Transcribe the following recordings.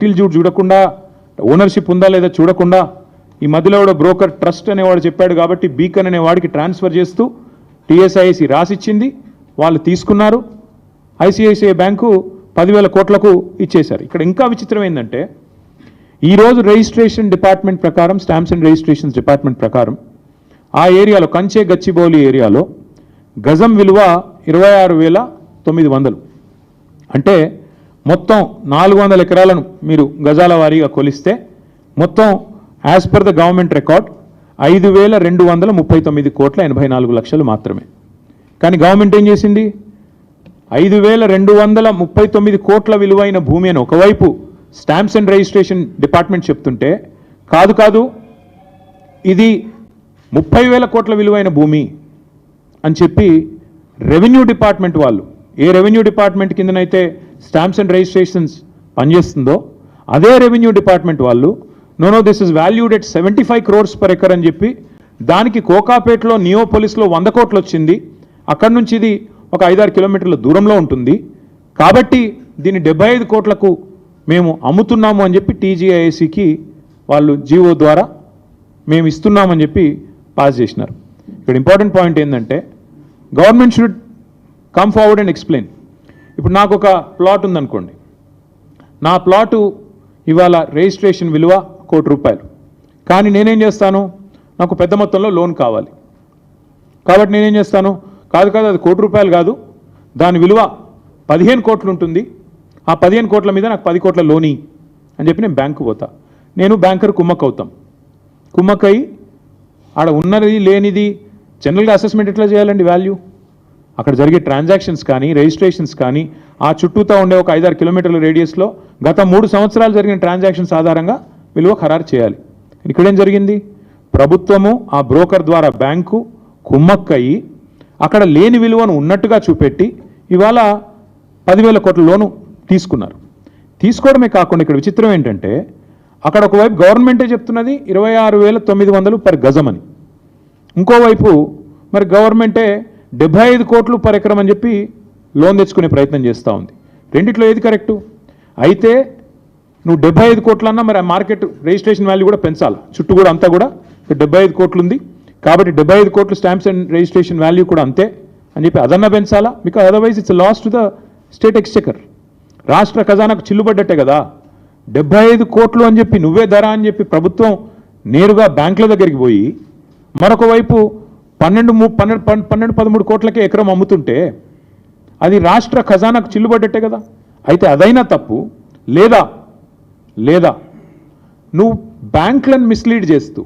Title చూడకుండా ownership ఉందా లేదా చూడకుండా ఈ మధ్యలో కూడా బ్రోకర్ ట్రస్ట్ అనేవాడు చెప్పాడు కాబట్టి బీకన్ అనే వాడికి ట్రాన్స్ఫర్ చేస్తూ టీఎస్ఐసి రాసిచ్చింది, వాళ్ళు తీసుకున్నారు. ఐసిఐసిఐ బ్యాంకు 10,000 కోట్లకు ఇచ్చేశారు. ఇక్కడ ఇంకా విచిత్రం ఏంటంటే ఈరోజు రిజిస్ట్రేషన్ డిపార్ట్మెంట్ ప్రకారం, స్టాంప్స్ అండ్ రిజిస్ట్రేషన్స్ డిపార్ట్మెంట్ ప్రకారం ఆ ఏరియాలో కంచే గచ్చిబౌలి ఏరియాలో గజం విలువ 26,900. అంటే మొత్తం 400 ఎకరాలను మీరు గజాల వారీగా కొలిస్తే మొత్తం as per the government record 5,239 కోట్ల 84 లక్షలు మాత్రమే. కానీ గవర్నమెంట్ ఏం చేసింది? 5,239 కోట్ల విలువైన భూమి అని ఒకవైపు స్టాంప్స్ అండ్ రిజిస్ట్రేషన్ డిపార్ట్మెంట్ చెప్తుంటే, కాదు ఇది 30,000 కోట్ల విలువైన భూమి అని చెప్పి రెవెన్యూ డిపార్ట్మెంట్ వాళ్ళు, ఏ రెవెన్యూ డిపార్ట్మెంట్ కిందనైతే స్టాంప్స్ అండ్ రిజిస్ట్రేషన్స్ పనిచేస్తుందో అదే రెవెన్యూ డిపార్ట్మెంట్ వాళ్ళు know this is valued at 75 crores per acre అని చెప్పి, దానికి కోకాపేటలో నియోపోలిస్లో 100 కోట్లు వచ్చింది. అక్కడి నుంచి ఇది ఒక 5-6 కిలోమీటర్ల దూరంలో ఉంటుంది కాబట్టి దీన్ని 75 కోట్లకు మేము అమ్ముతున్నాము అని చెప్పి టీజీఐఏసీకి వాళ్ళు జీవో ద్వారా మేము ఇస్తున్నామని చెప్పి పాస్ చేసినారు. ఇక్కడ ఇంపార్టెంట్ పాయింట్ ఏంటంటే government should come forward and explain. ఇప్పుడు నాకు ఒక ప్లాట్ ఉందనుకోండి, నా ప్లాటు ఇవాళ రిజిస్ట్రేషన్ విలువ 1 కోటి రూపాయలు, కానీ నేనేం చేస్తాను, నాకు పెద్ద మొత్తంలో లోన్ కావాలి కాబట్టి నేనేం చేస్తాను, కాదు అది 1 కోటి రూపాయలు కాదు, దాని విలువ 15 కోట్లు ఉంటుంది, ఆ 15 కోట్ల మీద నాకు 10 కోట్ల లోని అని చెప్పి నేను బ్యాంకు పోతా. నేను బ్యాంకర్ కుమ్మక్ అవుతాం. కుమ్మక్కై ఆడ ఉన్నది లేనిది జనరల్గా అసెస్మెంట్ ఎట్లా చేయాలండి? వాల్యూ అక్కడ జరిగే ట్రాన్సాక్షన్స్ కానీ రిజిస్ట్రేషన్స్ కానీ ఆ చుట్టూతో ఉండే ఒక 5-6 కిలోమీటర్ల రేడియస్లో గత 3 సంవత్సరాలు జరిగిన ట్రాన్సాక్షన్స్ ఆధారంగా విలువ ఖరారు చేయాలి. ఇక్కడేం జరిగింది? ప్రభుత్వము ఆ బ్రోకర్ ద్వారా బ్యాంకు కుమ్మక్కయి అక్కడ లేని విలువను ఉన్నట్టుగా చూపెట్టి ఇవాళ 10,000 కోట్ల లోను తీసుకున్నారు. తీసుకోవడమే కాకుండా ఇక్కడ విచిత్రం ఏంటంటే అక్కడ ఒకవైపు గవర్నమెంటే చెప్తున్నది 26,900 per గజం అని, ఇంకోవైపు మరి గవర్నమెంటే 75 కోట్లు per ఎకరం అని చెప్పి లోన్ తెచ్చుకునే ప్రయత్నం చేస్తూ ఉంది. రెండిట్లో ఏది కరెక్టు? అయితే నువ్వు 75 కోట్లన్నా మరి ఆ మార్కెట్ రిజిస్ట్రేషన్ వాల్యూ కూడా పెంచాలి, చుట్టూ కూడా అంతా కూడా 75 కోట్లు ఉంది కాబట్టి 75 కోట్లు స్టాంప్స్ అండ్ రిజిస్ట్రేషన్ వాల్యూ కూడా అంతే అని చెప్పి అదన్నా పెంచాలా, because otherwise it's loss to the state exchequer. రాష్ట్ర ఖజానాకు చిల్లుబడ్డట్టే కదా. 75 కోట్లు అని చెప్పి నువ్వే ధర అని చెప్పి ప్రభుత్వం నేరుగా బ్యాంకుల దగ్గరికి పోయి మరొక వైపు 12-13 కోట్లకే ఎకరం అమ్ముతుంటే అది రాష్ట్ర ఖజానాకు చిల్లుబడ్డట్టే కదా. అయితే అదైనా తప్పు, లేదా నువ్వు బ్యాంకులను మిస్లీడ్ చేస్తూ,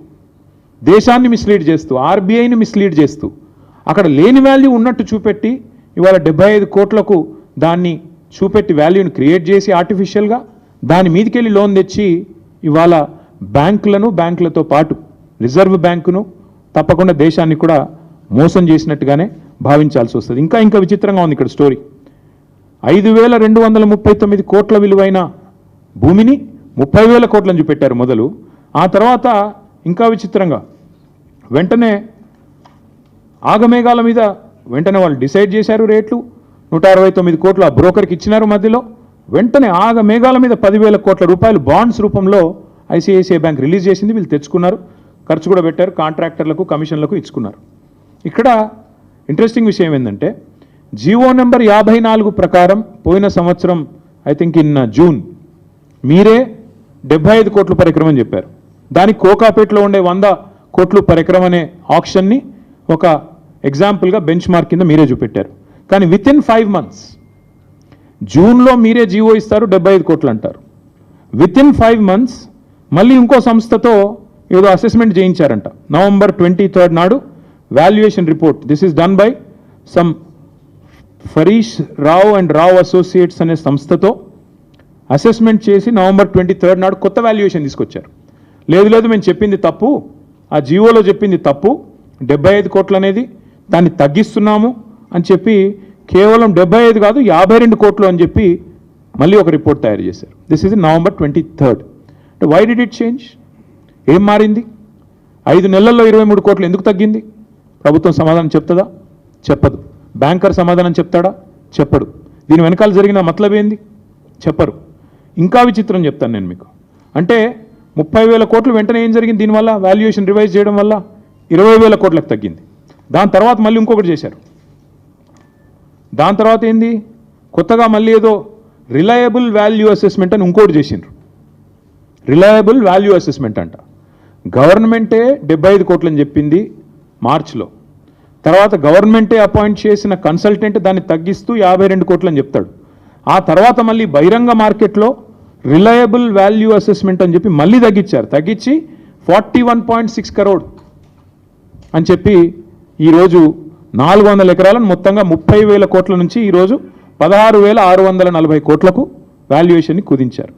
దేశాన్ని మిస్లీడ్ చేస్తూ, ఆర్బీఐని మిస్లీడ్ చేస్తూ అక్కడ లేని వాల్యూ ఉన్నట్టు చూపెట్టి ఇవాళ 75 కోట్లకు దాన్ని చూపెట్టి వాల్యూని క్రియేట్ చేసి ఆర్టిఫిషియల్గా దాని మీదకెళ్ళి లోన్ తెచ్చి ఇవాళ బ్యాంకులతో పాటు రిజర్వ్ బ్యాంకును తప్పకుండా దేశాన్ని కూడా మోసం చేసినట్టుగానే భావించాల్సి వస్తుంది. ఇంకా విచిత్రంగా ఉంది ఇక్కడ స్టోరీ. 5,239 కోట్ల విలువైన భూమిని 30,000 కోట్లని చూపెట్టారు మొదలు. ఆ తర్వాత ఇంకా విచిత్రంగా వెంటనే ఆగమేఘాల మీద వెంటనే వాళ్ళు డిసైడ్ చేశారు రేట్లు. 169 కోట్లు ఆ బ్రోకర్కి ఇచ్చినారు. మధ్యలో వెంటనే ఆగమేఘాల మీద 10,000 కోట్ల రూపాయలు బాండ్స్ రూపంలో ఐసిఐసిఐ బ్యాంక్ రిలీజ్ చేసింది. వీళ్ళు తెచ్చుకున్నారు, ఖర్చు కూడా పెట్టారు, కాంట్రాక్టర్లకు కమిషన్లకు ఇచ్చుకున్నారు. ఇక్కడ ఇంట్రెస్టింగ్ విషయం ఏంటంటే జీవో నెంబర్ 54 ప్రకారం పోయిన సంవత్సరం ఐ థింక్ ఇన్ జూన్ మీరే 75 కోట్లు per ఎకరం అని చెప్పారు. దానికి కోకాపేటలో ఉండే 100 కోట్లు per ఎకరం అనే ఆప్షన్ని ఒక ఎగ్జాంపుల్గా బెంచ్ మార్క్ కింద మీరే చూపెట్టారు. కానీ విత్ ఇన్ 5 months జూన్లో మీరే జీవో ఇస్తారు, 75 కోట్లు అంటారు. విత్ ఇన్ 5 months మళ్ళీ ఇంకో సంస్థతో ఏదో అసెస్మెంట్ చేయించారంట. November 23rd నాడు valuation report, this is done by some ఫరీష్ Rao and Rao associates అనే సంస్థతో అసెస్మెంట్ చేసి November 23rd నాడు కొత్త వాల్యుయేషన్ తీసుకొచ్చారు. లేదు మేము చెప్పింది తప్పు, ఆ జీవోలో చెప్పింది తప్పు, 75 కోట్లు అనేది దాన్ని తగ్గిస్తున్నాము అని చెప్పి కేవలం 75 కాదు 52 కోట్లు అని చెప్పి మళ్ళీ ఒక రిపోర్ట్ తయారు చేశారు. This is November 23rd. Why did it change? ఏం మారింది? 5 నెలల్లో 23 కోట్లు ఎందుకు తగ్గింది? ప్రభుత్వం సమాధానం చెప్తుందా? చెప్పదు. బ్యాంకర్ సమాధానం చెప్తాడా? చెప్పడు. దీని వెనకాల జరిగిన మతలబ్ ఏంది? చెప్పరు. ఇంకా విచిత్రం చెప్తాను నేను మీకు. అంటే 30,000 కోట్లు వెంటనే ఏం జరిగింది దీనివల్ల? వాల్యుయేషన్ రివైజ్ చేయడం వల్ల 20,000 కోట్లకు తగ్గింది. దాని తర్వాత మళ్ళీ ఇంకొకటి చేశారు. దాని తర్వాత ఏంది, కొత్తగా మళ్ళీ ఏదో రిలయబుల్ వాల్యూ అసెస్మెంట్ అని ఇంకోటి చేసిండ్రు. రిలయబుల్ వాల్యూ అసెస్మెంట్ అంట. గవర్నమెంటే 75 కోట్లని చెప్పింది మార్చిలో. తర్వాత గవర్నమెంటే అపాయింట్ చేసిన కన్సల్టెంట్ దాన్ని తగ్గిస్తూ 52 కోట్లని చెప్తాడు. ఆ తర్వాత మళ్ళీ బహిరంగ మార్కెట్లో రిలయబుల్ వాల్యూ అసెస్మెంట్ అని చెప్పి మళ్ళీ తగ్గించారు. తగ్గించి 41.6 crore అని చెప్పి ఈరోజు 400 ఎకరాలను మొత్తంగా 30,000 కోట్ల నుంచి ఈరోజు 16,640 కోట్లకు వాల్యుయేషన్ని కుదించారు.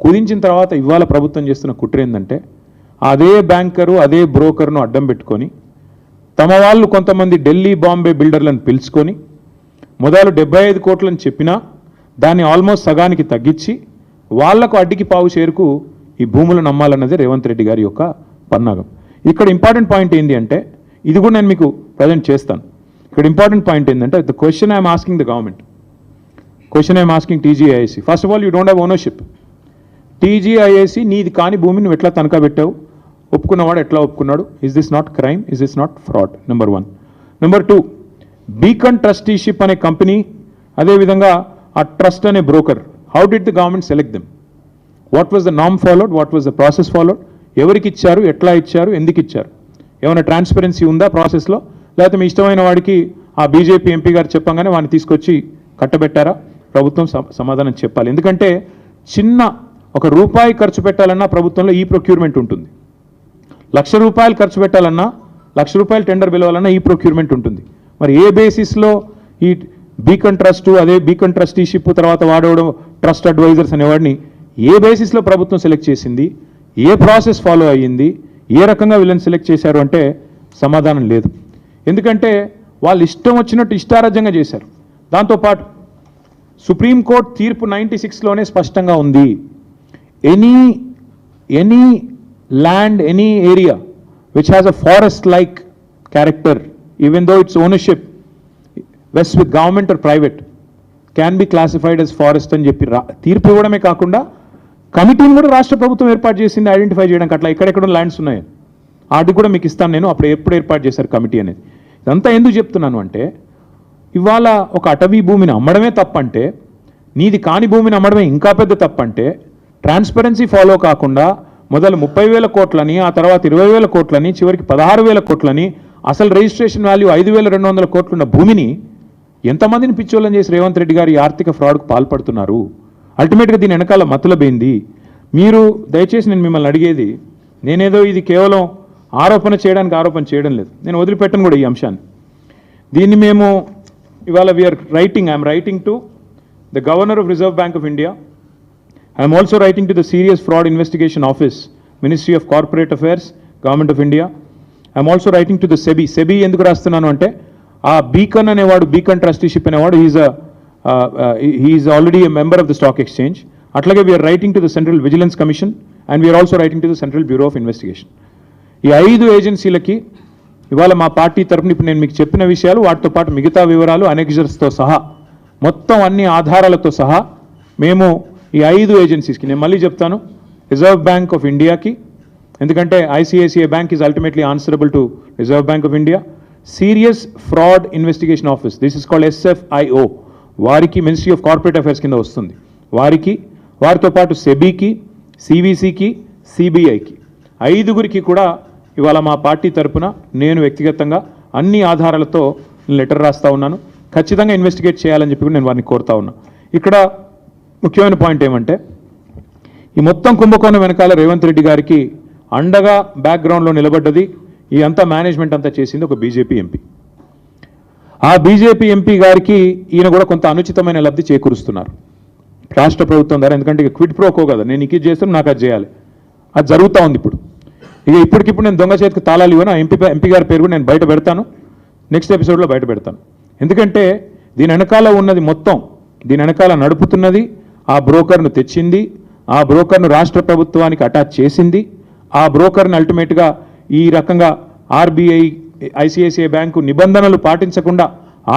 కుదించిన తర్వాత ఇవాళ ప్రభుత్వం చేస్తున్న కుట్ర ఏంటంటే, అదే బ్యాంకరు అదే బ్రోకర్ను అడ్డం పెట్టుకొని తమ వాళ్ళు కొంతమంది ఢిల్లీ బాంబే బిల్డర్లను పిలుచుకొని మొదలు 75 కోట్లని చెప్పినా దాన్ని ఆల్మోస్ట్ సగానికి తగ్గించి వాళ్లకు అడ్డికి పావు షేరుకు ఈ భూములను నమ్మాలన్నదే రేవంత్ రెడ్డి గారి యొక్క పన్నాగం. ఇక్కడ ఇంపార్టెంట్ పాయింట్ ఏంటి అంటే, ఇది కూడా నేను మీకు ప్రజెంట్ చేస్తాను. ఇక్కడ ఇంపార్టెంట్ పాయింట్ ఏంటంటే, the question I'm asking the government, question I'm asking TGIAC. First of all, you don't have ownership. TGIAC నీది కాని భూమిని నువ్వు ఎట్లా తనఖా పెట్టావు? ఒప్పుకున్నవాడు ఎట్లా ఒప్పుకున్నాడు? Is this not crime? Is this not fraud? Number 1. Number 2, Beacon trusteeship అనే కంపెనీ, అదేవిధంగా ఆ ట్రస్ట్ అనే broker, how did the government select them? What was the నామ్ followed? What was the process followed? ఎవరికి ఇచ్చారు? ఎట్లా ఇచ్చారు? ఎందుకు ఇచ్చారు? ఏమైనా ట్రాన్స్పరెన్సీ ఉందా ప్రాసెస్లో? లేకపోతే మీ ఇష్టమైన వాడికి ఆ బీజేపీ ఎంపీ గారు చెప్పంగానే వాడిని తీసుకొచ్చి కట్టబెట్టారా? ప్రభుత్వం సమాధానం చెప్పాలి. ఎందుకంటే చిన్న ₹1 ఖర్చు పెట్టాలన్నా ప్రభుత్వంలో ఈ ప్రొక్యూర్మెంట్ ఉంటుంది. ₹1,00,000 ఖర్చు పెట్టాలన్నా, ₹1,00,000 టెండర్ పిలవాలన్నా ఈ ప్రొక్యూర్మెంట్ ఉంటుంది. మరి ఏ బేసిస్లో ఈ బీకన్ ట్రస్ట్, అదే బీకన్ ట్రస్టీషిప్, తర్వాత వాడవడం ట్రస్ట్ అడ్వైజర్స్ అనేవాడిని ఏ బేసిస్లో ప్రభుత్వం సెలెక్ట్ చేసింది? ఏ ప్రాసెస్ ఫాలో అయ్యింది? ఏ రకంగా వీళ్ళని సెలెక్ట్ చేశారు అంటే సమాధానం లేదు. ఎందుకంటే వాళ్ళు ఇష్టం వచ్చినట్టు ఇష్టారాజ్యంగా చేశారు. దాంతోపాటు సుప్రీంకోర్టు తీర్పు 96లోనే స్పష్టంగా ఉంది, any land, any area which has a forest like character, even though its ownership vest with government or private, can be classified as forest అని చెప్పి తీర్పు ఇవ్వడమే కాకుండా కమిటీని కూడా రాష్ట్ర ప్రభుత్వం ఏర్పాటు చేసింది ఐడెంటిఫై చేయడానికి. అట్లా ఎక్కడెక్కడ ల్యాండ్స్ ఉన్నాయని వాటికి కూడా మీకు ఇస్తాను నేను. అప్పుడు ఎప్పుడు ఏర్పాటు చేశారు కమిటీ అనేది? ఇదంతా ఎందుకు చెప్తున్నాను అంటే, ఇవాళ ఒక అటవీ భూమిని అమ్మడమే తప్పంటే, నీది కాని భూమిని అమ్మడమే ఇంకా పెద్ద తప్పంటే, ట్రాన్స్పరెన్సీ ఫాలో కాకుండా మొదలు 30,000 కోట్లని, ఆ తర్వాత 20,000 కోట్లని, చివరికి 16,000 కోట్లని, అసలు రిజిస్ట్రేషన్ వాల్యూ 5,200 కోట్లున్న భూమిని ఎంతమందిని పిచ్చోళ్ళని చేసి రేవంత్ రెడ్డి గారు ఈ ఆర్థిక ఫ్రాడ్కు పాల్పడుతున్నారు? అల్టిమేట్గా దీని వెనకాల మతలబేంది? మీరు దయచేసి నేను మిమ్మల్ని అడిగేది, నేనేదో ఇది కేవలం ఆరోపణ చేయడం లేదు, నేను వదిలిపెట్టను కూడా ఈ అంశాన్ని. దీన్ని మేము ఇవాళ I'm writing to the governor of reserve bank of India. I'm also writing to the serious fraud investigation office, ministry of corporate affairs, government of India. I'm also writing to the SEBI. SEBI ఎందుకు రాస్తున్నాను అంటే, ఆ Beacon అనేవాడు, Beacon trusteeship అనేవాడు, he is already a member of the stock exchange. అట్లాగే we are writing to the central vigilance commission and we are also writing to the central bureau of investigation. ఈ 5 ఏజెన్సీలకి ఇవాళ మా పార్టీ తరఫున ఇప్పుడు నేను మీకు చెప్పిన విషయాలు, వాటితో పాటు మిగతా వివరాలు అనెక్జర్స్తో సహా, మొత్తం అన్ని ఆధారాలతో సహా మేము ఈ 5 ఏజెన్సీస్కి, నేను మళ్ళీ చెప్తాను, రిజర్వ్ బ్యాంక్ ఆఫ్ ఇండియాకి, ఎందుకంటే ICICI bank is ultimately answerable to reserve bank of India, serious fraud investigation office, this is called SFIO, వారికి మినిస్ట్రీ ఆఫ్ కార్పొరేట్ అఫైర్స్ కింద వస్తుంది, వారికి, వారితో పాటు సెబీకి, CVCకి, CBIకి, 5గురికి కూడా ఇవాళ మా పార్టీ తరఫున నేను వ్యక్తిగతంగా అన్ని ఆధారాలతో లెటర్ రాస్తా ఉన్నాను. ఖచ్చితంగా ఇన్వెస్టిగేట్ చేయాలని చెప్పి నేను వారిని కోరుతా ఉన్నా. ఇక్కడ ముఖ్యమైన పాయింట్ ఏమంటే, ఈ మొత్తం కుంభకోణం వెనకాల రేవంత్ రెడ్డి గారికి అండగా బ్యాక్గ్రౌండ్లో నిలబడ్డది, ఈ అంతా మేనేజ్మెంట్ అంతా చేసింది ఒక బీజేపీ ఎంపీ. ఆ బీజేపీ ఎంపీ గారికి ఈయన కూడా కొంత అనుచితమైన లబ్ధి చేకూరుస్తున్నారు రాష్ట్ర ప్రభుత్వం ద్వారా. ఎందుకంటే ఇక క్విడ్ ప్రోకో కదా, నేను ఇది చేస్తాను, నాకు అది చేయాలి, అది జరుగుతూ ఉంది ఇప్పుడు. ఇప్పటికిప్పుడు నేను దొంగ చేతికి తాళాలు ఇవ్వను. ఎంపీ గారి పేరు కూడా నేను బయట పెడతాను, నెక్స్ట్ ఎపిసోడ్లో బయట పెడతాను. ఎందుకంటే దీని వెనకాల ఉన్నది మొత్తం, దీని వెనకాల నడుపుతున్నది, ఆ బ్రోకర్ను తెచ్చింది, ఆ బ్రోకర్ను రాష్ట్ర ప్రభుత్వానికి అటాచ్ చేసింది, ఆ బ్రోకర్ని అల్టిమేట్గా ఈ రకంగా RBI, ICICI బ్యాంకు నిబంధనలు పాటించకుండా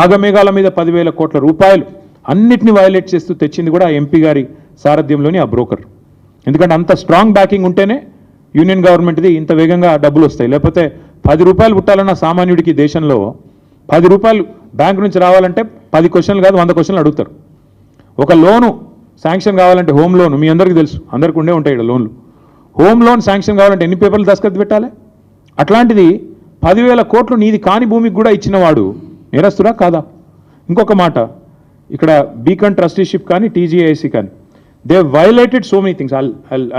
ఆగమేఘాల మీద 10,000 కోట్ల రూపాయలు అన్నిటిని వయలేట్ చేస్తూ తెచ్చింది కూడా ఎంపీ గారి సారథ్యంలోని ఆ బ్రోకర్. ఎందుకంటే అంత స్ట్రాంగ్ బ్యాకింగ్ ఉంటేనే యూనియన్ గవర్నమెంట్ది ఇంత వేగంగా డబ్బులు వస్తాయి. లేకపోతే 10 రూపాయలు పుట్టాలన్న సామాన్యుడికి దేశంలో 10 రూపాయలు బ్యాంకు నుంచి రావాలంటే 10 క్వశ్చన్లు కాదు 100 క్వశ్చన్లు అడుగుతారు. ఒక లోను శాంక్షన్ కావాలంటే హోమ్ లోన్ మీ అందరికీ తెలుసు, అందరికీ ఉండే ఉంటాయి ఇక్కడ లోన్లు. హోమ్ లోన్ శాంక్షన్ కావాలంటే ఎన్ని పేపర్లు దస్తఖత్ పెట్టాలి? అట్లాంటిది 10,000 కోట్లు నీది కాని భూమికి కూడా ఇచ్చినవాడు నేరస్తుడా కాదా? ఇంకొక మాట, ఇక్కడ బీకన్ ట్రస్టీషిప్ కానీ టీజీఐసి కానీ they violated so many things.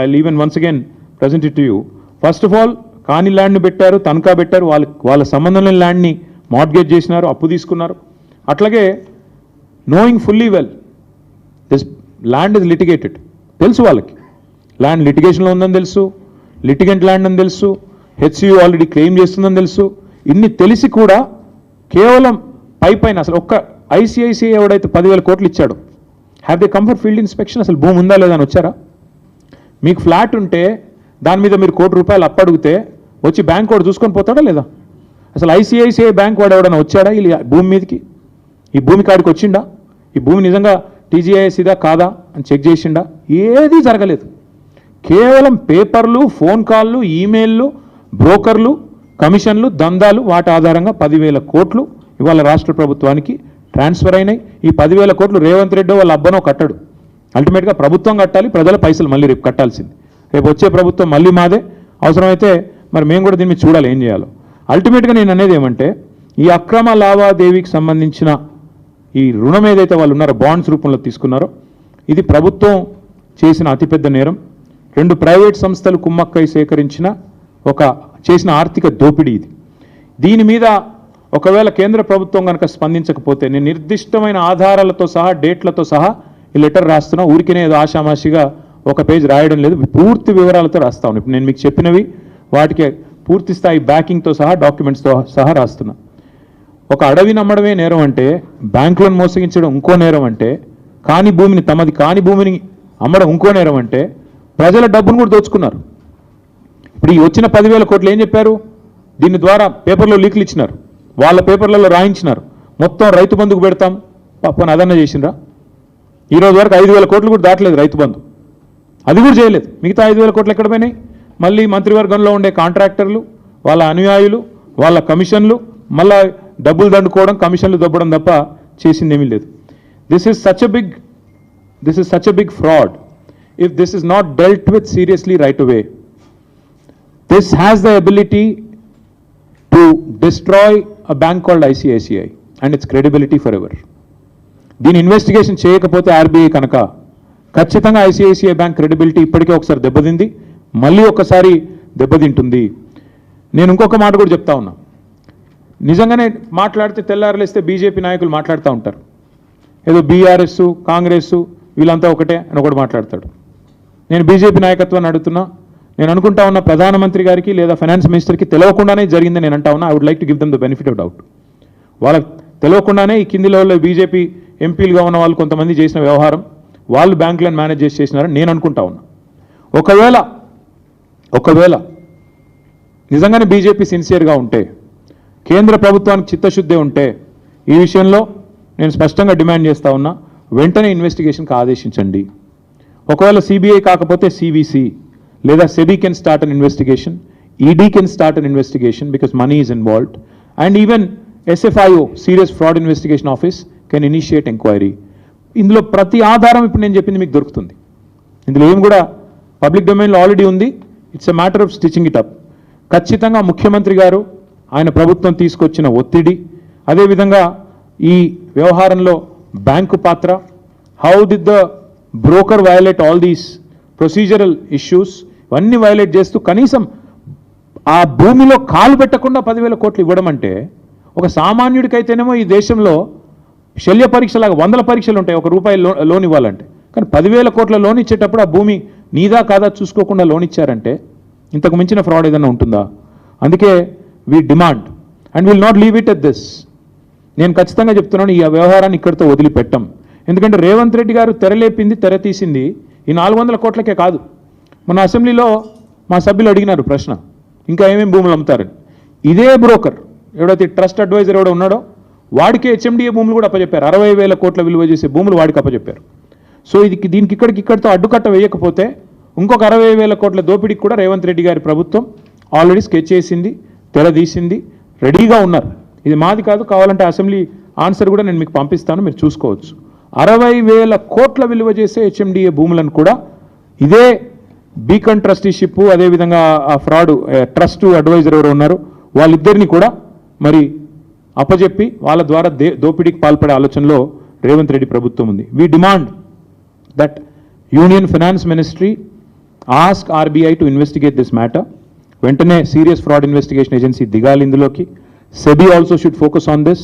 I even once again present it to you. First of all కాని ల్యాండ్ని పెట్టారు, తనఖా పెట్టారు, వాళ్ళ సంబంధం లేని ల్యాండ్ని మార్ట్గేజ్ చేసినారు, అప్పు తీసుకున్నారు. అట్లాగే knowing fully well this land is litigated, తెలుసు వాళ్ళకి ల్యాండ్ లిటిగేషన్లో ఉందని తెలుసు, లిటిగెంట్ ల్యాండ్ అని తెలుసు, హెచ్సియు ఆల్రెడీ క్లెయిమ్ చేస్తుందని తెలుసు. ఇన్ని తెలిసి కూడా కేవలం పైన అసలు ఒక్క ఐసిఐసిఐ ఎవడైతే 10,000 కోట్లు ఇచ్చాడో have they come for field inspection, అసలు భూమి ఉందా లేదా అని వచ్చారా? మీకు ఫ్లాట్ ఉంటే దాని మీద మీరు ₹1 కోటి అప్పు అడిగితే వచ్చి బ్యాంక్ వాడు చూసుకొని పోతాడా లేదా? అసలు ఐసిఐసిఐ బ్యాంక్ వాడు ఎవడన్నా వచ్చాడా ఈ భూమి మీదకి? ఈ భూమి కాడికి వచ్చిండా? ఈ భూమి నిజంగా టీజీఐసిదా కాదా అని చెక్ చేసిండా? ఏదీ జరగలేదు. కేవలం పేపర్లు, ఫోన్ కాళ్ళు, ఈమెయిల్లు, బ్రోకర్లు, కమిషన్లు, దందాలు, వాటి ఆధారంగా 10,000 కోట్లు ఇవాళ రాష్ట్ర ప్రభుత్వానికి ట్రాన్స్ఫర్ అయినాయి. ఈ 10,000 కోట్లు రేవంత్ రెడ్డి వాళ్ళ అబ్బనో కట్టడు, అల్టిమేట్గా ప్రభుత్వం కట్టాలి, ప్రజల పైసలు మళ్ళీ రేపు కట్టాల్సింది. రేపు వచ్చే ప్రభుత్వం మళ్ళీ మాదే, అవసరమైతే మరి మేము కూడా దీన్ని చూడాలి ఏం చేయాలో. అల్టిమేట్గా నేను అనేది ఏమంటే ఈ అక్రమ లావాదేవీకి సంబంధించిన ఈ రుణం ఏదైతే వాళ్ళు ఉన్నారో బాండ్స్ రూపంలో తీసుకున్నారో ఇది ప్రభుత్వం చేసిన అతిపెద్ద నేరం. 2 ప్రైవేట్ సంస్థలు కుమ్మక్కై సేకరించిన చేసిన ఆర్థిక దోపిడీ ఇది. దీని మీద ఒకవేళ కేంద్ర ప్రభుత్వం కనుక స్పందించకపోతే నేను నిర్దిష్టమైన ఆధారాలతో సహా డేట్లతో సహా ఈ లెటర్ రాస్తున్నా. ఊరికినే ఏదో ఆషామాషిగా ఒక పేజ్ రాయడం లేదు, పూర్తి వివరాలతో రాస్తా ఉన్నాను. ఇప్పుడు నేను మీకు చెప్పినవి వాటికి పూర్తి స్థాయి బ్యాకింగ్తో సహా డాక్యుమెంట్స్తో సహా రాస్తున్నా. ఒక అడవిని అమ్మడమే నేరం అంటే, బ్యాంకులను మోసగించడం ఇంకో నేరం అంటే, కాని భూమిని తమది కాని భూమిని అమ్మడం ఇంకో నేరం అంటే, ప్రజల డబ్బును కూడా దోచుకున్నారు. ఇప్పుడు ఈ వచ్చిన 10,000 కోట్లు ఏం చెప్పారు? దీని ద్వారా పేపర్లో లీకులు ఇచ్చినారు, వాళ్ళ పేపర్లలో రాయించినారు, మొత్తం రైతు బంధుకు పెడతాం పాపని అదన్నా చేసిండ్రా? ఈరోజు వరకు 5,000 కోట్లు కూడా దాటలేదు రైతు బంధు, అది కూడా చేయలేదు. మిగతా 5,000 కోట్లు ఎక్కడ పోయినాయి? మళ్ళీ మంత్రివర్గంలో ఉండే కాంట్రాక్టర్లు, వాళ్ళ అనుయాయులు, వాళ్ళ కమిషన్లు, మళ్ళా డబ్బులు దండుకోవడం, కమిషన్లు దొబ్బడం తప్ప చేసిందేమీ లేదు. This is such a big fraud. If this is not dealt with seriously right away, this has the ability to destroy a bank called ICICI and its credibility forever. దీని ఇన్వెస్టిగేషన్ చేయకపోతే ఆర్బీఐ కనుక ఖచ్చితంగా ICICI bank credibility ఇప్పటికే ఒకసారి దెబ్బతింది, మళ్ళీ ఒకసారి దెబ్బతింటుంది. నేను ఇంకొక మాట కూడా చెప్తా ఉన్నా. నిజంగానే మాట్లాడితే తెల్లారలేస్తే బీజేపీ నాయకులు మాట్లాడుతూ ఉంటారు, ఏదో బీఆర్ఎస్ కాంగ్రెస్ వీళ్ళంతా ఒకటే అని ఒకటి మాట్లాడతాడు. నేను బీజేపీ నాయకత్వాన్ని అడుగుతున్నా, నేను అనుకుంటా ఉన్న ప్రధానమంత్రి గారికి లేదా ఫైనాన్స్ మినిస్టర్కి తెలియకుండానే జరిగిందని నేను అంటా ఉన్నా. I would like to give them the benefit of doubt. వాళ్ళకి తెలియకుండానే ఈ కింది లెవెల్లో బీజేపీ ఎంపీలుగా ఉన్న వాళ్ళు కొంతమంది చేసిన వ్యవహారం వాళ్ళు బ్యాంకులను మేనేజ్ చేసినారని నేను అనుకుంటా ఉన్నా. ఒకవేళ నిజంగానే బీజేపీ సిన్సియర్గా ఉంటే, కేంద్ర ప్రభుత్వానికి చిత్తశుద్ధి ఉంటే, ఈ విషయంలో నేను స్పష్టంగా డిమాండ్ చేస్తా ఉన్నా, వెంటనే ఇన్వెస్టిగేషన్కి ఆదేశించండి. ఒకవేళ సిబిఐ కాకపోతే సివిసి లేదా SEBI can start an investigation, ED can start an investigation because money is involved, and even SFIO, Serious Fraud Investigation Office, can initiate inquiry. ఇందులో ప్రతి ఆధారం ఇప్పుడు నేను చెప్పింది మీకు దొరుకుతుంది. ఇందులో ఏం కూడా పబ్లిక్ డొమైన్లో ఆల్రెడీ ఉంది. It's a matter of stitching it up. ఖచ్చితంగా ముఖ్యమంత్రి గారు ఆయన ప్రభుత్వం తీసుకొచ్చిన ఒత్తిడి, అదేవిధంగా ఈ వ్యవహారంలో బ్యాంకు పాత్ర, how did the broker violate all these procedural issues, ఇవన్నీ వైలేట్ చేస్తూ కనీసం ఆ భూమిలో కాలు పెట్టకుండా 10,000 కోట్లు ఇవ్వడం అంటే, ఒక సామాన్యుడికైతేనేమో ఈ దేశంలో శల్య పరీక్షలాగా 100 పరీక్షలు ఉంటాయి ₹1 లోన్ ఇవ్వాలంటే. కానీ 10,000 కోట్ల లోన్ ఇచ్చేటప్పుడు ఆ భూమి నీదా కాదా చూసుకోకుండా లోన్ ఇచ్చారంటే ఇంతకు మించిన ఫ్రాడ్ ఏదైనా ఉంటుందా? అందుకే we demand and will not leave it at this. నేను ఖచ్చితంగా చెప్తున్నాను, ఈ వ్యవహారాన్ని ఇక్కడితో వదిలిపెట్టం. ఎందుకంటే రేవంత్ రెడ్డి గారు తెరలేపింది, తెర తీసింది ఈ 400 కోట్లకే కాదు. మన అసెంబ్లీలో మా సభ్యులు అడిగినారు ప్రశ్న, ఇంకా ఏమేమి భూములు అమ్ముతారని. ఇదే బ్రోకర్ ఎవడైతే ట్రస్ట్ అడ్వైజర్ ఎవడో ఉన్నాడో వాడికే HMDA భూములు కూడా అప్పచెప్పారు. 60,000 కోట్ల విలువ చేసే భూములు వాడికి అప్పచెప్పారు. సో దీనికి ఇక్కడితో అడ్డుకట్ట వేయకపోతే ఇంకొక 60,000 కోట్ల దోపిడీకి కూడా రేవంత్ రెడ్డి గారి ప్రభుత్వం ఆల్రెడీ స్కెచ్ చేసింది, తెరదీసింది, రెడీగా ఉన్నారు. ఇది మాది కాదు, కావాలంటే అసెంబ్లీ ఆన్సర్ కూడా నేను మీకు పంపిస్తాను, మీరు చూసుకోవచ్చు. 60,000 కోట్ల విలువ చేసే హెచ్ఎండిఏ భూములను కూడా ఇదే బీకన్ ట్రస్టీషిప్, అదేవిధంగా ఆ ఫ్రాడ్ ట్రస్ట్ అడ్వైజర్ ఎవరు ఉన్నారు వాళ్ళిద్దరిని కూడా మరి అప్పజెప్పి వాళ్ళ ద్వారా దోపిడీకి పాల్పడే ఆలోచనలో రేవంత్ రెడ్డి ప్రభుత్వం ఉంది. We demand that union finance ministry ask RBI to investigate this matter. వెంటనే సీరియస్ ఫ్రాడ్ ఇన్వెస్టిగేషన్ ఏజెన్సీ దిగాలి ఇందులోకి. SEBI also should focus on this.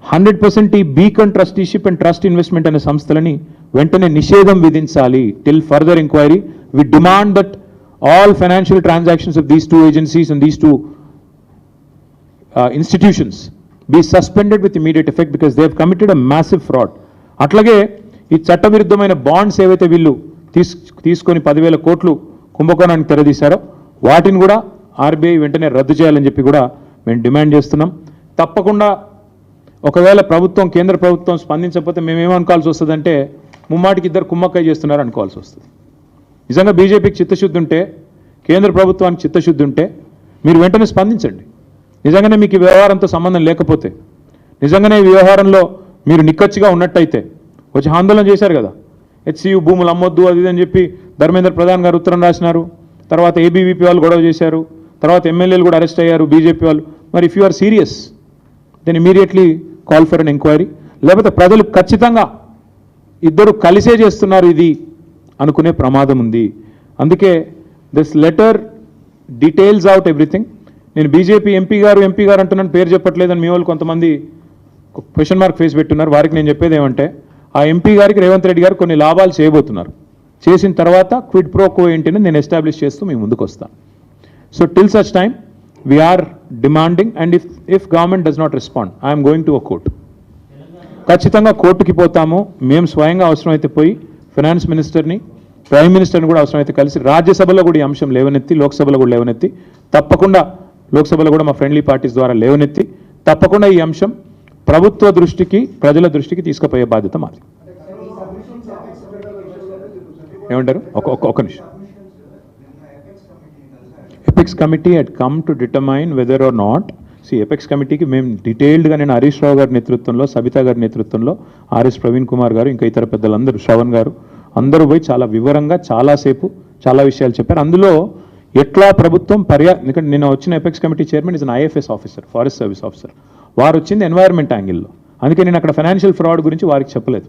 100% ఈ beacon trusteeship and trust investment అనే సంస్థలని వెంటనే నిషేధం విధించాలి. Till further enquiry we demand that all financial transactions of these 2 agencies and these 2 institutions be suspended with immediate effect because they have committed a massive fraud. అట్లాగే ఈ చట్టవిరుద్ధమైన bonds ఏవైతే వీళ్ళు తీసుకొని 10,000 కోట్లు కుంభకోణానికి తెరదీశారో వాటిని కూడా ఆర్బీఐ వెంటనే రద్దు చేయాలని చెప్పి కూడా మేము డిమాండ్ చేస్తున్నాం. తప్పకుండా ఒకవేళ కేంద్ర ప్రభుత్వం స్పందించకపోతే మేమేమనుకోవాల్సి వస్తుందంటే ముమ్మాటికి ఇద్దరు కుమ్మక్కయ్య చేస్తున్నారు అనుకోవాల్సి వస్తుంది. నిజంగా బీజేపీకి చిత్తశుద్ధి ఉంటే, కేంద్ర ప్రభుత్వానికి చిత్తశుద్ధి ఉంటే మీరు వెంటనే స్పందించండి. నిజంగానే మీకు ఈ వ్యవహారంతో సంబంధం లేకపోతే, నిజంగానే ఈ వ్యవహారంలో మీరు నిక్కచ్చిగా ఉన్నట్టయితే వచ్చి ఆందోళన చేశారు కదా, హెచ్సియు భూములు అమ్మొద్దు అది అని చెప్పి ధర్మేంద్ర ప్రధాన్ గారు ఉత్తరం రాసినారు. తర్వాత ఏబీవీపీ వాళ్ళు గొడవ చేశారు, తర్వాత ఎమ్మెల్యేలు కూడా అరెస్ట్ అయ్యారు బీజేపీ వాళ్ళు. మరి if you are serious then immediately call for an enquiry. లేకపోతే ప్రజలు ఖచ్చితంగా ఇద్దరు కలిసే చేస్తున్నారు ఇది అనుకునే ప్రమాదం ఉంది. అందుకే this letter details out everything. నేను బీజేపీ ఎంపీ గారు అంటున్నాను, పేరు చెప్పట్లేదని మీ వాళ్ళు కొంతమంది క్వశ్చన్ మార్క్ ఫేస్ పెట్టున్నారు. వారికి నేను చెప్పేది ఏమంటే, ఆ ఎంపీ గారికి రేవంత్ రెడ్డి గారు కొన్ని లాభాలు చేయబోతున్నారు. చేసిన తర్వాత క్విడ్ ప్రో కో ఏంటని నేను ఎస్టాబ్లిష్ చేస్తూ మీ ముందుకు వస్తాను. So till such time we're demanding, and if government does not respond I'm going to a court. ఖచ్చితంగా కోర్టుకి పోతాము. మేము స్వయంగా అవసరమైతే పోయి ఫైనాన్స్ మినిస్టర్ని, ప్రైమ్ మినిస్టర్ని కూడా అవసరమైతే కలిసి రాజ్యసభలో కూడా ఈ అంశం లేవనెత్తి, లోక్సభలో కూడా లేవనెత్తి, తప్పకుండా లోక్సభలో కూడా మా ఫ్రెండ్లీ పార్టీస్ ద్వారా లేవనెత్తి తప్పకుండా ఈ అంశం ప్రభుత్వ దృష్టికి, ప్రజల దృష్టికి తీసుకుపోయే బాధ్యత మాది. ఏమంటారు? ఒక నిమిషం. Apex committee had come to determine whether or not, apex కమిటీకి మేము డీటెయిల్డ్గా నేను హరీష్ రావు గారి నేతృత్వంలో, సబితా గారి నేతృత్వంలో, ఆర్ఎస్ ప్రవీణ్ కుమార్ గారు, ఇంకా ఇతర పెద్దలందరూ, శ్రవణ్ గారు అందరూ పోయి చాలా వివరంగా చాలాసేపు చాలా విషయాలు చెప్పారు. అందులో ఎట్లా ప్రభుత్వం ఎందుకంటే నేను వచ్చిన apex committee chairman is an IFS officer, forest service officer. వారు వచ్చింది ఎన్వైర్న్మెంట్ యాంగిల్లో. అందుకే నేను అక్కడ ఫైనాన్షియల్ ఫ్రాడ్ గురించి వారికి చెప్పలేదు.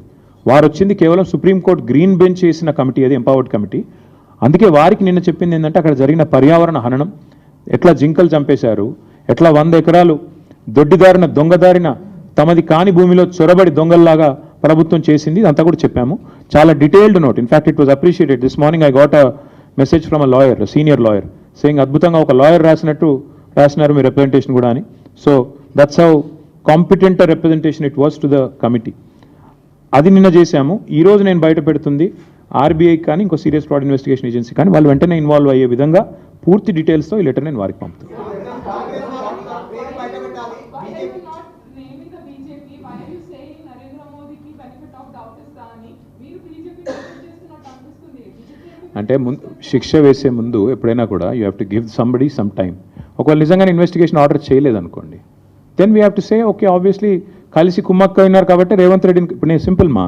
వారు వచ్చింది కేవలం సుప్రీంకోర్టు గ్రీన్ బెంచ్ చేసిన కమిటీ, అది ఎంపవర్డ్ కమిటీ. అందుకే వారికి నిన్న చెప్పింది ఏంటంటే, అక్కడ జరిగిన పర్యావరణ హననం, ఎట్లా జింకలు చంపేశారు, ఎట్లా 100 ఎకరాలు దొడ్డిదారిన దొంగదారిన తమది కాని భూమిలో చొరబడి దొంగల్లాగా ప్రభుత్వం చేసింది, అంతా కూడా చెప్పాము. చాలా detailed note. In fact it was appreciated. This morning I got a message from a lawyer, senior lawyer, saying అద్భుతంగా ఒక లాయర్ రాసినారు మీ రిప్రజెంటేషన్ కూడా అని. So that's how competent representation it was to the committee. అది నిన్న చేశాము. ఈరోజు నేను బయట పెడుతుంది ఆర్బీఐ కానీ ఇంకో సీరియస్ ఫ్రాడ్ ఇన్వెస్టిగేషన్ ఏజెన్సీ కానీ వాళ్ళు వెంటనే ఇన్వాల్వ్ అయ్యే విధంగా పూర్తి డీటెయిల్స్తో ఈ లెటర్ నేను వారికి పంపుతాను. అంటే శిక్ష వేసే ముందు ఎప్పుడైనా కూడా you have to give somebody some time. ఒకవేళ నిజంగానే ఇన్వెస్టిగేషన్ ఆర్డర్ చేయలేదనుకోండి, then we have to say okay, obviously కలిసి కుమ్మక్క అయినారు కాబట్టి రేవంత్ రెడ్డిని, ఇప్పుడు నేను సింపుల్ మా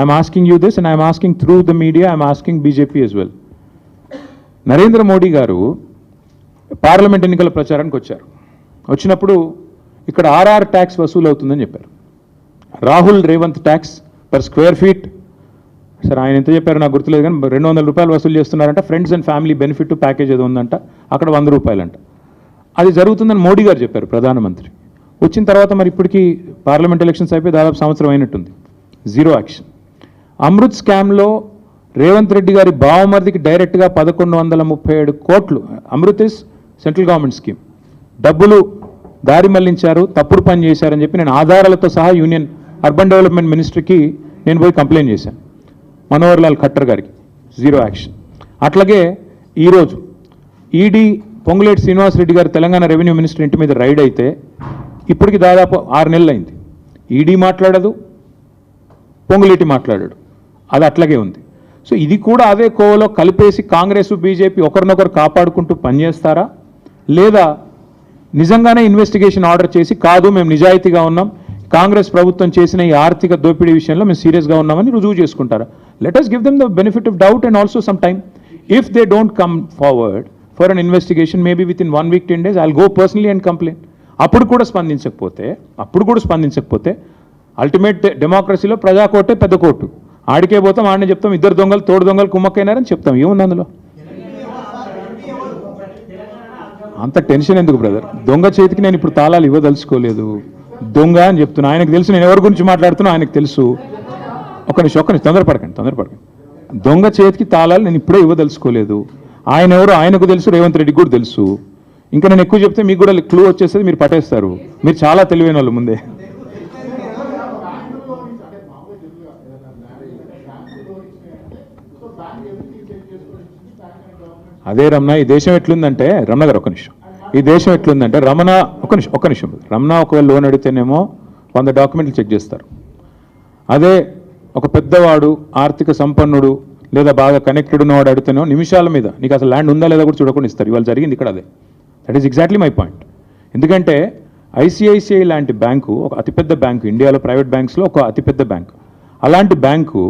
I'm asking you this and I'm asking through the media, I'm asking BJP as well. Narendra Modi గారు పార్లమెంట్ ఎన్నికల ప్రచారానికి వచ్చారు. వచ్చినప్పుడు ఇక్కడ ఆర్ఆర్ ట్యాక్స్ వసూలు అవుతుందని చెప్పారు. Rahul Revanth tax per square feet, సరే ఆయన ఎంత చెప్పారు నాకు గుర్తులేదు కానీ 200 రూపాయలు వసూలు చేస్తున్నారంట. Friends and family benefit package ఏదో ఉందంట, అక్కడ 100 రూపాయలంట. అది జరుగుతుందని మోడీ గారు చెప్పారు, ప్రధానమంత్రి. వచ్చిన తర్వాత మరి ఇప్పటికీ పార్లమెంట్ ఎలక్షన్స్ అయిపోయి దాదాపు సంవత్సరం అయినట్టుంది, జీరో యాక్షన్. అమృత్ స్కామ్లో రేవంత్ రెడ్డి గారి బావమరిదికి డైరెక్ట్గా 1137 కోట్లు, Amrit is central government scheme, డబ్బులు దారి మళ్లించారు, తప్పుడు పని చేశారని చెప్పి నేను ఆధారాలతో సహా యూనియన్ అర్బన్ డెవలప్మెంట్ మినిస్ట్రీకి నేను పోయి కంప్లైంట్ చేశాను, మనోహర్ లాల్ ఖట్టర్ గారికి, జీరో యాక్షన్. అట్లాగే ఈరోజు ఈడీ పొంగులేటి శ్రీనివాసరెడ్డి గారు తెలంగాణ రెవెన్యూ మినిస్టర్ ఇంటి మీద రైడ్ అయితే ఇప్పటికి దాదాపు 6 నెలలు అయింది. ఈడీ మాట్లాడదు, పొంగులేటి మాట్లాడాడు. అది అట్లాగే ఉంది. సో ఇది కూడా అదే కోవలో కలిపేసి కాంగ్రెస్ బీజేపీ ఒకరినొకరు కాపాడుకుంటూ పనిచేస్తారా, లేదా నిజంగానే ఇన్వెస్టిగేషన్ ఆర్డర్ చేసి కాదు మేము నిజాయితీగా ఉన్నాం, కాంగ్రెస్ ప్రభుత్వం చేసిన ఈ ఆర్థిక దోపిడీ విషయంలో మేము సీరియస్గా ఉన్నామని రుజువు చేసుకుంటారా? Let us give them the benefit of doubt and also some time. If they don't come forward for an investigation, maybe within 1 week, 10 days, I'll go personally and complain. అప్పుడు కూడా స్పందించకపోతే అల్టిమేట్ డెమోక్రసీలో ప్రజా కోర్టే పెద్ద కోర్టు, ఆడికే పోతాం, ఆడనే చెప్తాం ఇద్దరు దొంగలు తోడు దొంగలు కుమ్మక్కైనారని చెప్తాం. ఏముంది అందులో? అంత టెన్షన్ ఎందుకు బ్రదర్? దొంగ చేతికి నేను ఇప్పుడు తాళాలు ఇవ్వదలుచుకోలేదు, దొంగ అని చెప్తున్నా. ఆయనకు తెలుసు నేను ఎవరి గురించి మాట్లాడుతున్నా, ఆయనకు తెలుసు. ఒక్క నిమిషం తొందరపడకండి. దొంగ చేతికి తాళాలు నేను ఇప్పుడే ఇవ్వదలుచుకోలేదు. ఆయన ఎవరు ఆయనకు తెలుసు, రేవంత్ రెడ్డికి కూడా తెలుసు. ఇంకా నేను ఎక్కువ చెప్తే మీకు కూడా క్లూ వచ్చేస్తుంది, మీరు పట్టేస్తారు. మీరు చాలా తెలివైన వాళ్ళు ముందే. అదే రమణ, ఈ దేశం ఎట్లుందంటే రమణ గారు ఒక్క నిమిషం, ఈ దేశం ఎట్లుందంటే రమణ ఒక్క నిమిషం రమణ ఒకవేళ లోన్ అడిగితేనేమో 100 డాక్యుమెంట్లు చెక్ చేస్తారు. అదే ఒక పెద్దవాడు ఆర్థిక సంపన్నుడు లేదా బాగా కనెక్టెడ్ ఉన్నవాడు అడిగితేనేమో నిమిషాల మీద నీకు అసలు ల్యాండ్ ఉందా లేదా కూడా చూడకుండా ఇస్తారు. ఇవాళ జరిగింది ఇక్కడ అదే. That is exactly my point. ఎందుకంటే ఐసిఐసిఐ లాంటి బ్యాంకు ఒక అతిపెద్ద బ్యాంకు, ఇండియాలో ప్రైవేట్ బ్యాంక్స్లో ఒక అతిపెద్ద బ్యాంకు. అలాంటి బ్యాంకు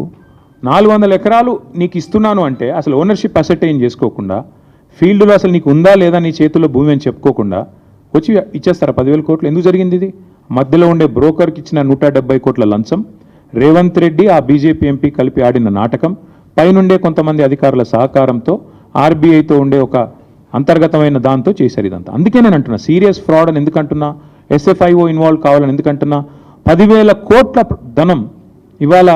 400 ఎకరాలు నీకు ఇస్తున్నాను అంటే అసలు ఓనర్షిప్ అసెటైన్ చేసుకోకుండా, ఫీల్డ్లో అసలు నీకు ఉందా లేదా నీ చేతుల్లో భూమి అని చెప్పుకోకుండా వచ్చి ఇచ్చేస్తారా 10,000 కోట్లు? ఎందుకు జరిగింది ఇది? మధ్యలో ఉండే బ్రోకర్కి ఇచ్చిన 170 కోట్ల లంచం, రేవంత్ రెడ్డి ఆ బీజేపీ ఎంపీ కలిపి ఆడిన నాటకం, పైనుండే కొంతమంది అధికారుల సహకారంతో ఆర్బీఐతో ఉండే ఒక అంతర్గతమైన దాంతో చేశారు ఇదంతా. అందుకే నేను అంటున్నా సీరియస్ ఫ్రాడ్ అని ఎందుకంటున్నా, ఎస్ఎఫ్ఐఓ ఇన్వాల్వ్ కావాలని ఎందుకంటున్నా. 10,000 కోట్ల ధనం ఇవాళ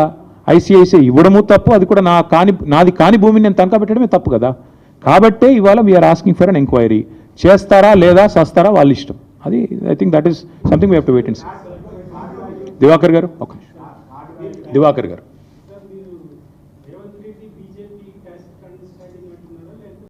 ఐసిఐసిఐ ఇవ్వడము తప్పు, అది కూడా నాది కాని భూమిని నేను తనఖా పెట్టడమే తప్పు కదా. కాబట్టే ఇవాళ we're asking for an enquiry. చేస్తారా లేదా సస్తారా వాళ్ళ ఇష్టం. అది I think that is something we have to wait and see. Diwakar గారు